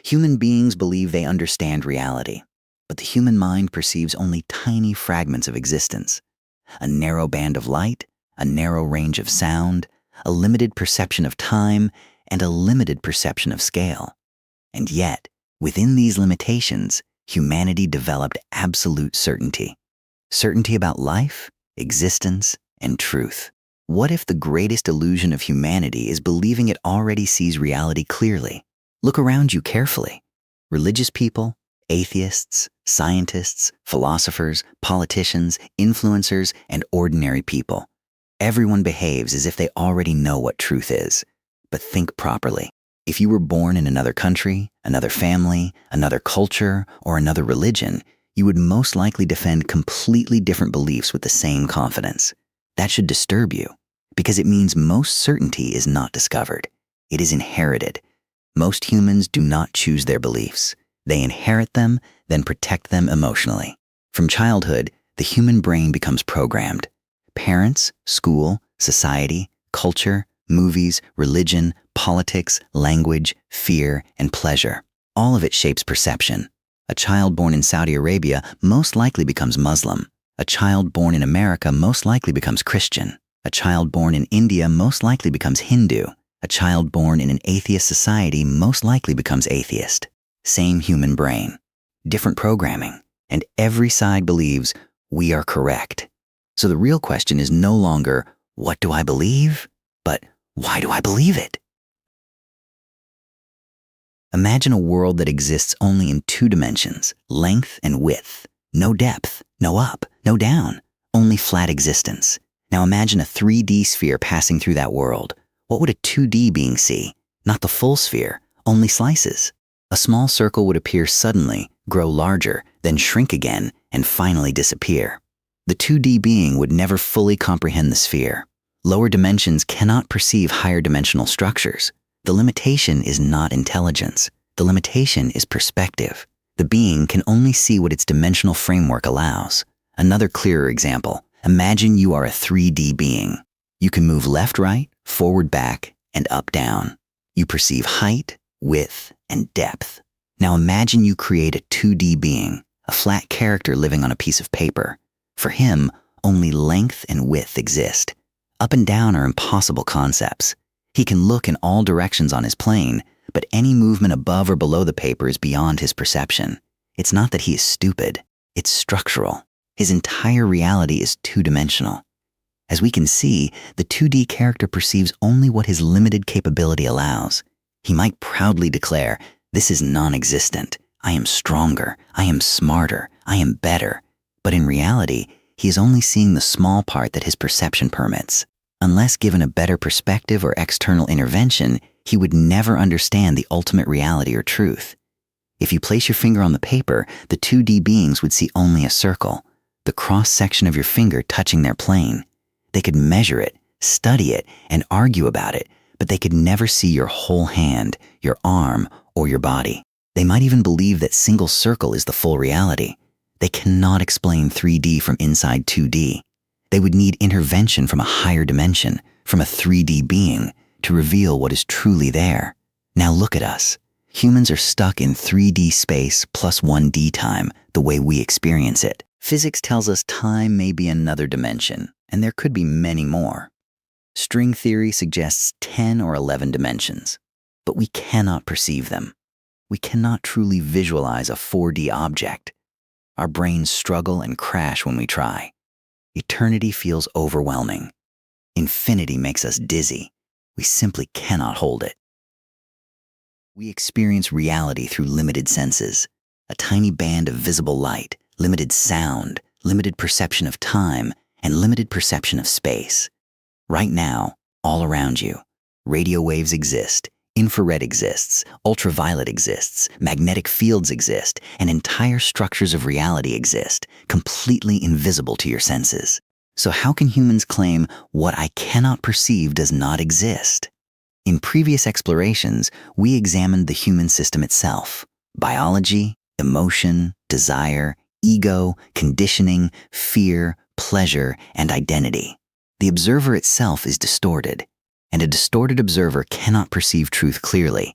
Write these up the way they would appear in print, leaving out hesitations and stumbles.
Human beings believe they understand reality, but the human mind perceives only tiny fragments of existence. A narrow band of light, a narrow range of sound, a limited perception of time, and a limited perception of scale. And yet, within these limitations, humanity developed absolute certainty. Certainty about life, existence, and truth. What if the greatest illusion of humanity is believing it already sees reality clearly? Look around you carefully. Religious people, atheists, scientists, philosophers, politicians, influencers, and ordinary people. Everyone behaves as if they already know what truth is. But think properly. If you were born in another country, another family, another culture, or another religion, you would most likely defend completely different beliefs with the same confidence. That should disturb you, because it means most certainty is not discovered. It is inherited. Most humans do not choose their beliefs. They inherit them, then protect them emotionally. From childhood, the human brain becomes programmed. Parents, school, society, culture, movies, religion, politics, language, fear, and pleasure. All of it shapes perception. A child born in Saudi Arabia most likely becomes Muslim. A child born in America most likely becomes Christian. A child born in India most likely becomes Hindu. A child born in an atheist society most likely becomes atheist. Same human brain, different programming, and every side believes we are correct. So the real question is no longer, what do I believe? But why do I believe it? Imagine a world that exists only in two dimensions, length and width. No depth, no up, no down, only flat existence. Now imagine a 3D sphere passing through that world. What would a 2D being see? Not the full sphere, only slices. A small circle would appear suddenly, grow larger, then shrink again, and finally disappear. The 2D being would never fully comprehend the sphere. Lower dimensions cannot perceive higher dimensional structures. The limitation is not intelligence. The limitation is perspective. The being can only see what its dimensional framework allows. Another clearer example, imagine you are a 3D being. You can move left-right, forward-back, and up-down. You perceive height, width, and depth. Now imagine you create a 2D being, a flat character living on a piece of paper. For him, only length and width exist. Up and down are impossible concepts. He can look in all directions on his plane, but any movement above or below the paper is beyond his perception. It's not that he is stupid, it's structural. His entire reality is two-dimensional. As we can see, the 2D character perceives only what his limited capability allows. He might proudly declare, "This is non-existent. I am stronger. I am smarter. I am better." But in reality, he is only seeing the small part that his perception permits. Unless given a better perspective or external intervention, he would never understand the ultimate reality or truth. If you place your finger on the paper, the 2D beings would see only a circle, the cross-section of your finger touching their plane. They could measure it, study it, and argue about it, but they could never see your whole hand, your arm, or your body. They might even believe that single circle is the full reality. They cannot explain 3D from inside 2D. They would need intervention from a higher dimension, from a 3D being, to reveal what is truly there. Now look at us. Humans are stuck in 3D space plus 1D time, the way we experience it. Physics tells us time may be another dimension, and there could be many more. String theory suggests 10 or 11 dimensions, but we cannot perceive them. We cannot truly visualize a 4D object. Our brains struggle and crash when we try. Eternity feels overwhelming. Infinity makes us dizzy. We simply cannot hold it. We experience reality through limited senses, a tiny band of visible light, limited sound, limited perception of time, and limited perception of space. Right now, all around you, radio waves exist, infrared exists, ultraviolet exists, magnetic fields exist, and entire structures of reality exist, completely invisible to your senses. So how can humans claim what I cannot perceive does not exist? In previous explorations, we examined the human system itself: biology, emotion, desire, ego, conditioning, fear, pleasure, and identity. The observer itself is distorted, and a distorted observer cannot perceive truth clearly.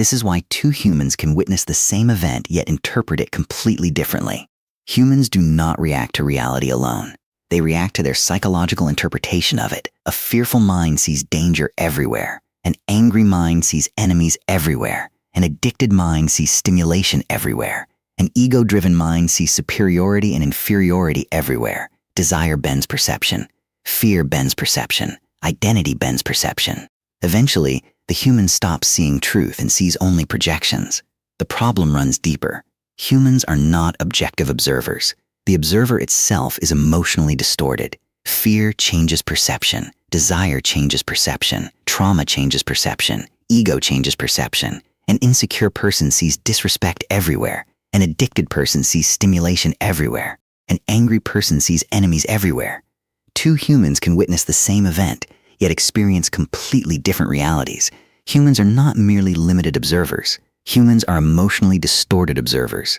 This is why two humans can witness the same event yet interpret it completely differently. Humans do not react to reality alone. They react to their psychological interpretation of it. A fearful mind sees danger everywhere. An angry mind sees enemies everywhere. An addicted mind sees stimulation everywhere. An ego-driven mind sees superiority and inferiority everywhere. Desire bends perception. Fear bends perception. Identity bends perception. Eventually, the human stops seeing truth and sees only projections. The problem runs deeper. Humans are not objective observers. The observer itself is emotionally distorted. Fear changes perception. Desire changes perception. Trauma changes perception. Ego changes perception. An insecure person sees disrespect everywhere. An addicted person sees stimulation everywhere. An angry person sees enemies everywhere. Two humans can witness the same event, yet experience completely different realities. Humans are not merely limited observers. Humans are emotionally distorted observers.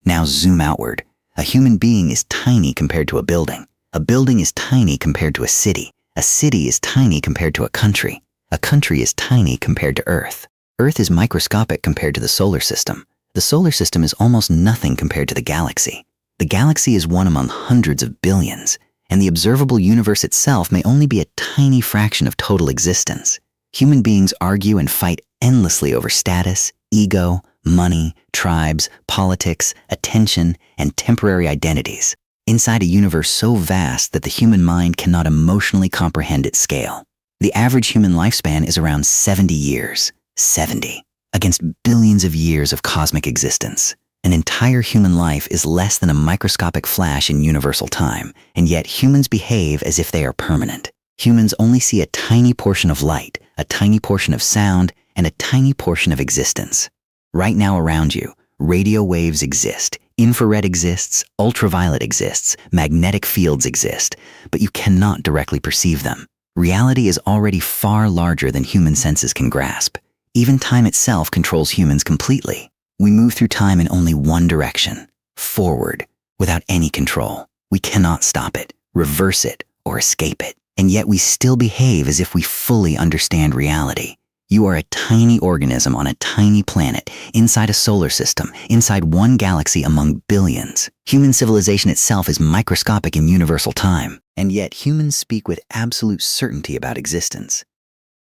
Now zoom outward. A human being is tiny compared to a building. A building is tiny compared to a city. A city is tiny compared to a country. A country is tiny compared to Earth. Earth is microscopic compared to the solar system. The solar system is almost nothing compared to the galaxy. The galaxy is one among hundreds of billions, and the observable universe itself may only be a tiny fraction of total existence. Human beings argue and fight endlessly over status, ego, money, tribes, politics, attention, and temporary identities, inside a universe so vast that the human mind cannot emotionally comprehend its scale. The average human lifespan is around 70 years. 70, against billions of years of cosmic existence. An entire human life is less than a microscopic flash in universal time, and yet humans behave as if they are permanent. Humans only see a tiny portion of light, a tiny portion of sound, and a tiny portion of existence. Right now around you, radio waves exist, infrared exists, ultraviolet exists, magnetic fields exist, but you cannot directly perceive them. Reality is already far larger than human senses can grasp. Even time itself controls humans completely. We move through time in only one direction, forward, without any control. We cannot stop it, reverse it, or escape it. And yet we still behave as if we fully understand reality. You are a tiny organism on a tiny planet, inside a solar system, inside one galaxy among billions. Human civilization itself is microscopic in universal time, and yet humans speak with absolute certainty about existence.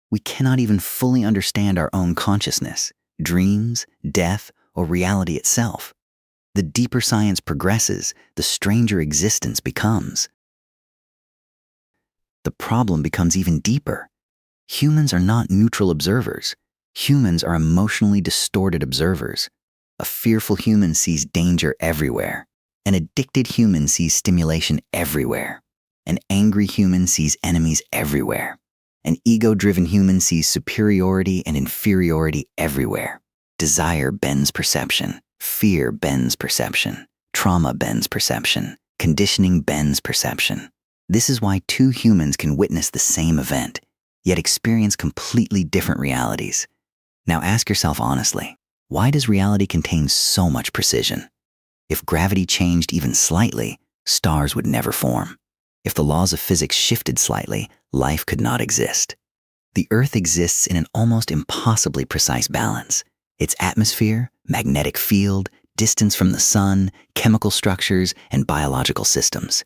We cannot even fully understand our own consciousness, dreams, death, or reality itself. The deeper science progresses, the stranger existence becomes. The problem becomes even deeper. Humans are not neutral observers. Humans are emotionally distorted observers. A fearful human sees danger everywhere. An addicted human sees stimulation everywhere. An angry human sees enemies everywhere. An ego-driven human sees superiority and inferiority everywhere. Desire bends perception. Fear bends perception. Trauma bends perception. Conditioning bends perception. This is why two humans can witness the same event, yet experience completely different realities. Now ask yourself honestly, why does reality contain so much precision? If gravity changed even slightly, stars would never form. If the laws of physics shifted slightly, life could not exist. The Earth exists in an almost impossibly precise balance. Its atmosphere, magnetic field, distance from the sun, chemical structures, and biological systems.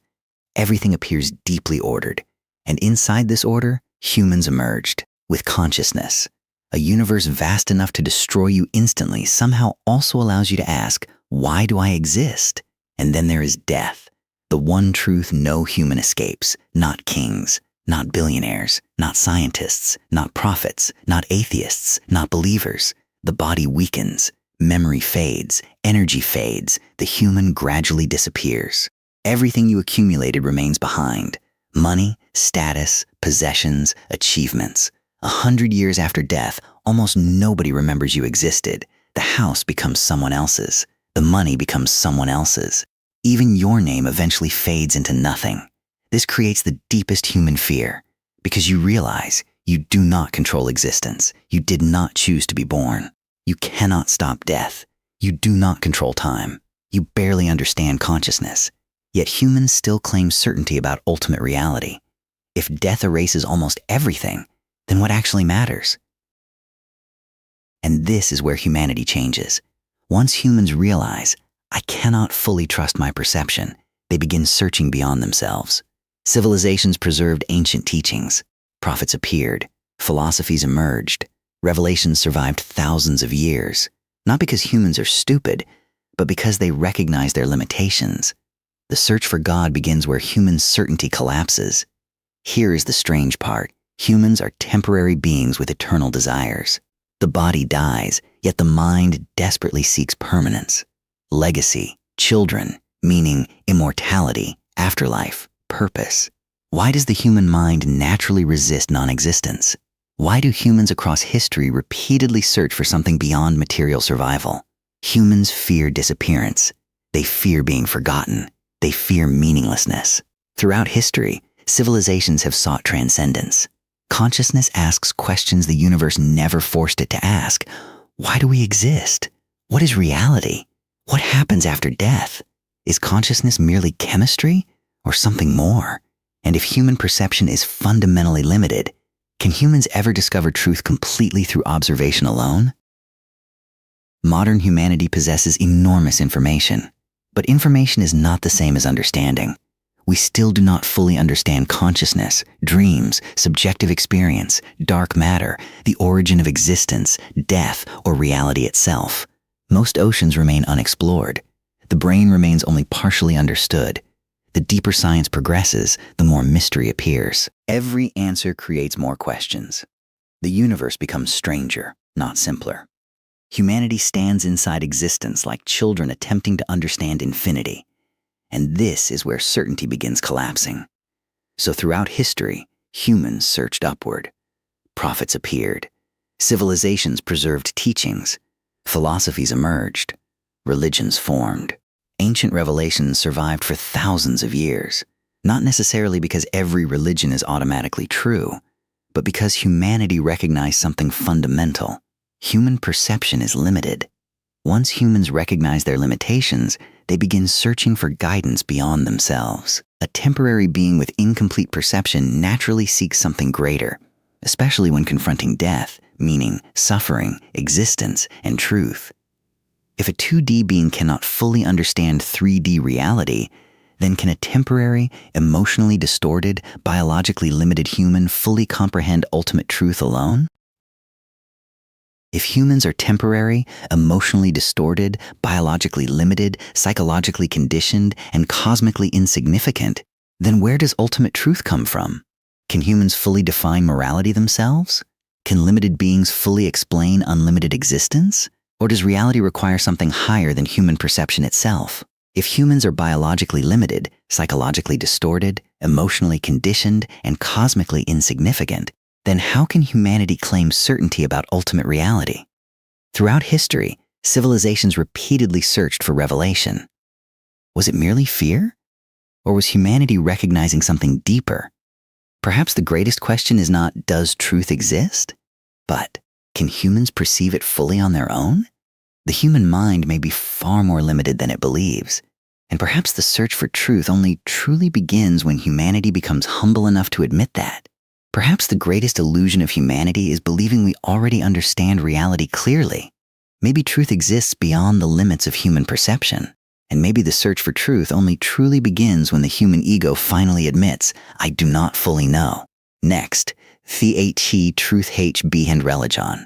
Everything appears deeply ordered. And inside this order, humans emerged, with consciousness. A universe vast enough to destroy you instantly somehow also allows you to ask, why do I exist? And then there is death. The one truth no human escapes, not kings, not billionaires, not scientists, not prophets, not atheists, not believers. The body weakens, memory fades, energy fades, the human gradually disappears. Everything you accumulated remains behind. Money, status, possessions, achievements. 100 years after death, almost nobody remembers you existed. The house becomes someone else's. The money becomes someone else's. Even your name eventually fades into nothing. This creates the deepest human fear, because you realize you do not control existence. You did not choose to be born. You cannot stop death. You do not control time. You barely understand consciousness. Yet humans still claim certainty about ultimate reality. If death erases almost everything, then what actually matters? And this is where humanity changes. Once humans realize, I cannot fully trust my perception, they begin searching beyond themselves. Civilizations preserved ancient teachings. Prophets appeared. Philosophies emerged. Revelations survived thousands of years, not because humans are stupid, but because they recognize their limitations. The search for God begins where human certainty collapses. Here is the strange part. Humans are temporary beings with eternal desires. The body dies, yet the mind desperately seeks permanence. Legacy, children, meaning, immortality, afterlife, purpose. Why does the human mind naturally resist non-existence? Why do humans across history repeatedly search for something beyond material survival? Humans fear disappearance. They fear being forgotten. They fear meaninglessness. Throughout history, civilizations have sought transcendence. Consciousness asks questions the universe never forced it to ask. Why do we exist? What is reality? What happens after death? Is consciousness merely chemistry or something more? And if human perception is fundamentally limited, can humans ever discover truth completely through observation alone? Modern humanity possesses enormous information, but information is not the same as understanding. We still do not fully understand consciousness, dreams, subjective experience, dark matter, the origin of existence, death, or reality itself. Most oceans remain unexplored. The brain remains only partially understood. The deeper science progresses, the more mystery appears. Every answer creates more questions. The universe becomes stranger, not simpler. Humanity stands inside existence like children attempting to understand infinity. And this is where certainty begins collapsing. So throughout history, humans searched upward. Prophets appeared. Civilizations preserved teachings. Philosophies emerged. Religions formed. Ancient revelations survived for thousands of years, not necessarily because every religion is automatically true, but because humanity recognized something fundamental. Human perception is limited. Once humans recognize their limitations, they begin searching for guidance beyond themselves. A temporary being with incomplete perception naturally seeks something greater, especially when confronting death, meaning, suffering, existence, and truth. If a 2D being cannot fully understand 3D reality, then can a temporary, emotionally distorted, biologically limited human fully comprehend ultimate truth alone? If humans are temporary, emotionally distorted, biologically limited, psychologically conditioned, and cosmically insignificant, then where does ultimate truth come from? Can humans fully define morality themselves? Can limited beings fully explain unlimited existence? Or does reality require something higher than human perception itself? If humans are biologically limited, psychologically distorted, emotionally conditioned, and cosmically insignificant, then how can humanity claim certainty about ultimate reality? Throughout history, civilizations repeatedly searched for revelation. Was it merely fear? Or was humanity recognizing something deeper? Perhaps the greatest question is not, does truth exist? But, can humans perceive it fully on their own? The human mind may be far more limited than it believes, and perhaps the search for truth only truly begins when humanity becomes humble enough to admit that. Perhaps the greatest illusion of humanity is believing we already understand reality clearly. Maybe truth exists beyond the limits of human perception, and maybe the search for truth only truly begins when the human ego finally admits, I do not fully know. Next, The Truth H. Behend Religion.